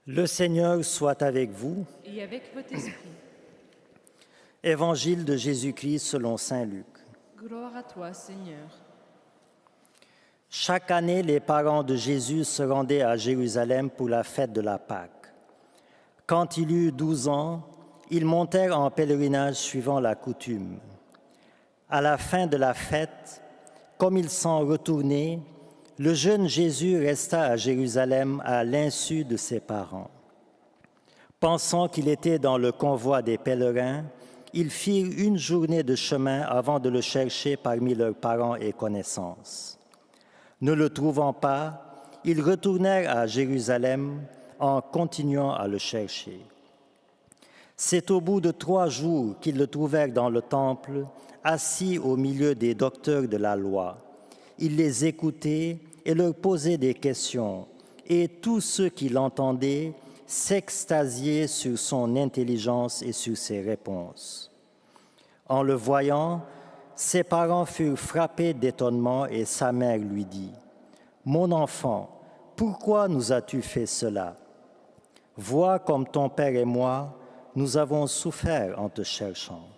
Le Seigneur soit avec vous. Et avec votre esprit. Évangile de Jésus-Christ selon saint Luc. Gloire à toi, Seigneur. Chaque année, les parents de Jésus se rendaient à Jérusalem pour la fête de la Pâque. Quand il eut 12 ans, ils montèrent en pèlerinage suivant la coutume. À la fin de la fête, comme ils s'en retournaient, le jeune Jésus resta à Jérusalem à l'insu de ses parents. Pensant qu'il était dans le convoi des pèlerins, ils firent une journée de chemin avant de le chercher parmi leurs parents et connaissances. Ne le trouvant pas, ils retournèrent à Jérusalem en continuant à le chercher. C'est au bout de 3 jours qu'ils le trouvèrent dans le temple, assis au milieu des docteurs de la loi. Il les écoutait et leur posait des questions, et tous ceux qui l'entendaient s'extasiaient sur son intelligence et sur ses réponses. En le voyant, ses parents furent frappés d'étonnement et sa mère lui dit : « Mon enfant, pourquoi nous as-tu fait cela ? Vois comme ton père et moi, nous avons souffert en te cherchant. »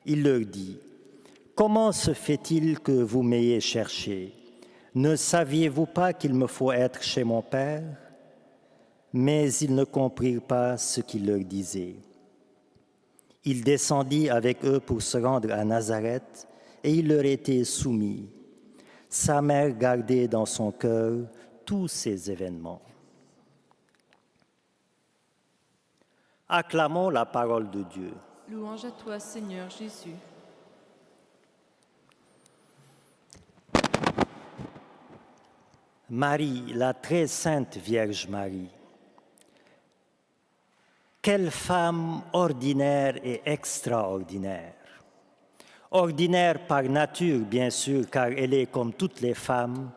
Il leur dit : « Comment se fait-il que vous m'ayez cherché ? Ne saviez-vous pas qu'il me faut être chez mon père ? » Mais ils ne comprirent pas ce qu'il leur disait. Il descendit avec eux pour se rendre à Nazareth, et il leur était soumis. Sa mère gardait dans son cœur tous ces événements. Acclamons la parole de Dieu. Louange à toi, Seigneur Jésus. Marie, la très sainte Vierge Marie, quelle femme ordinaire et extraordinaire. Ordinaire par nature, bien sûr, car elle est comme toutes les femmes,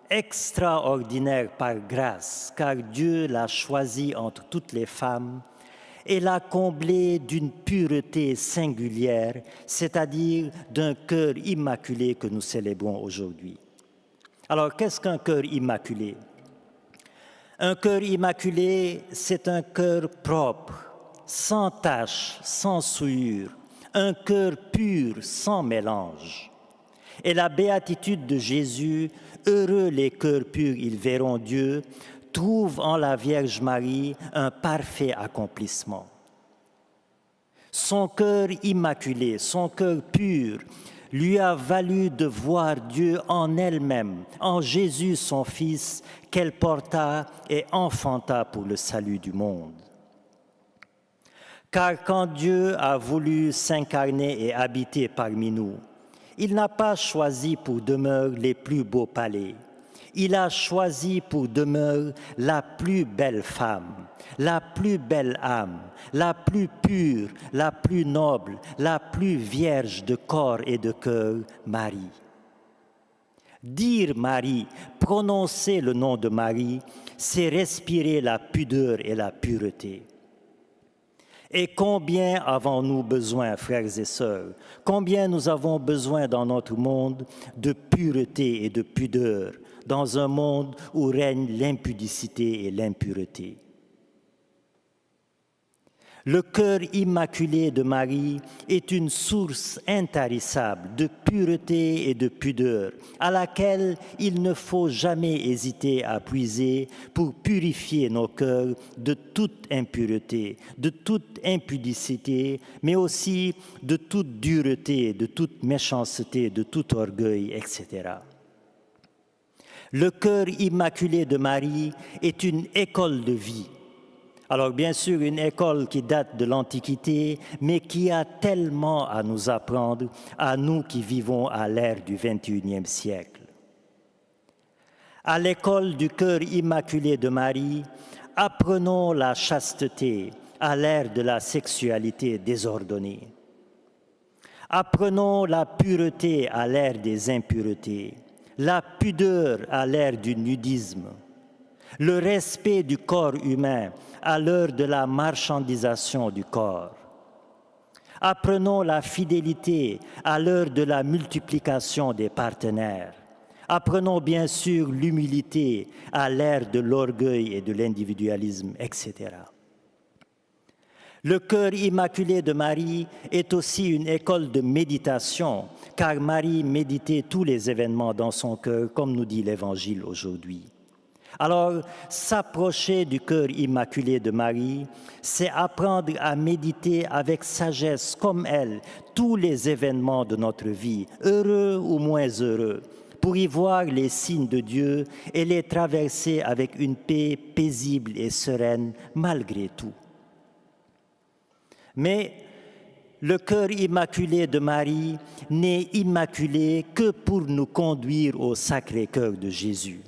extraordinaire par grâce, car Dieu l'a choisie entre toutes les femmes et l'a comblée d'une pureté singulière, c'est-à-dire d'un cœur immaculé que nous célébrons aujourd'hui. Alors, qu'est-ce qu'un cœur immaculé ? Un cœur immaculé, c'est un cœur propre, sans tache, sans souillure, un cœur pur, sans mélange. Et la béatitude de Jésus, « Heureux les cœurs purs, ils verront Dieu », trouve en la Vierge Marie un parfait accomplissement. Son cœur immaculé, son cœur pur, lui a valu de voir Dieu en elle-même, en Jésus son Fils, qu'elle porta et enfanta pour le salut du monde. Car quand Dieu a voulu s'incarner et habiter parmi nous, il n'a pas choisi pour demeure les plus beaux palais. Il a choisi pour demeure la plus belle femme, la plus belle âme, la plus pure, la plus noble, la plus vierge de corps et de cœur, Marie. Dire Marie, prononcer le nom de Marie, c'est respirer la pudeur et la pureté. Et combien avons-nous besoin, frères et sœurs, combien nous avons besoin dans notre monde de pureté et de pudeur, dans un monde où règne l'impudicité et l'impureté. Le cœur immaculé de Marie est une source intarissable de pureté et de pudeur, à laquelle il ne faut jamais hésiter à puiser pour purifier nos cœurs de toute impureté, de toute impudicité, mais aussi de toute dureté, de toute méchanceté, de tout orgueil, etc. Le cœur immaculé de Marie est une école de vie. Alors bien sûr, une école qui date de l'Antiquité, mais qui a tellement à nous apprendre, à nous qui vivons à l'ère du XXIe siècle. À l'école du cœur immaculé de Marie, apprenons la chasteté à l'ère de la sexualité désordonnée. Apprenons la pureté à l'ère des impuretés, la pudeur à l'ère du nudisme, le respect du corps humain à l'heure de la marchandisation du corps. Apprenons la fidélité à l'heure de la multiplication des partenaires. Apprenons bien sûr l'humilité à l'ère de l'orgueil et de l'individualisme, etc. Le cœur immaculé de Marie est aussi une école de méditation, car Marie méditait tous les événements dans son cœur, comme nous dit l'Évangile aujourd'hui. Alors, s'approcher du cœur immaculé de Marie, c'est apprendre à méditer avec sagesse, comme elle, tous les événements de notre vie, heureux ou moins heureux, pour y voir les signes de Dieu et les traverser avec une paix paisible et sereine malgré tout. Mais le cœur immaculé de Marie n'est immaculé que pour nous conduire au Sacré-Cœur de Jésus.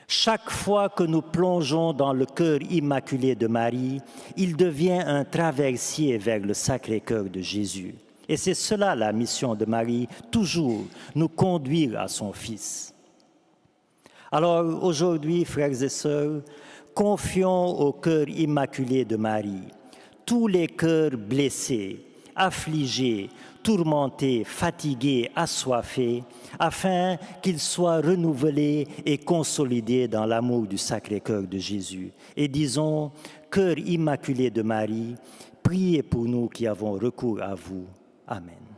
Chaque fois que nous plongeons dans le cœur immaculé de Marie, il devient un traversier vers le Sacré-Cœur de Jésus. Et c'est cela la mission de Marie, toujours nous conduire à son Fils. Alors aujourd'hui, frères et sœurs, confions au cœur immaculé de Marie tous les cœurs blessés, affligés, tourmentés, fatigués, assoiffés, afin qu'ils soient renouvelés et consolidés dans l'amour du Sacré-Cœur de Jésus. Et disons, cœur immaculé de Marie, priez pour nous qui avons recours à vous. Amen.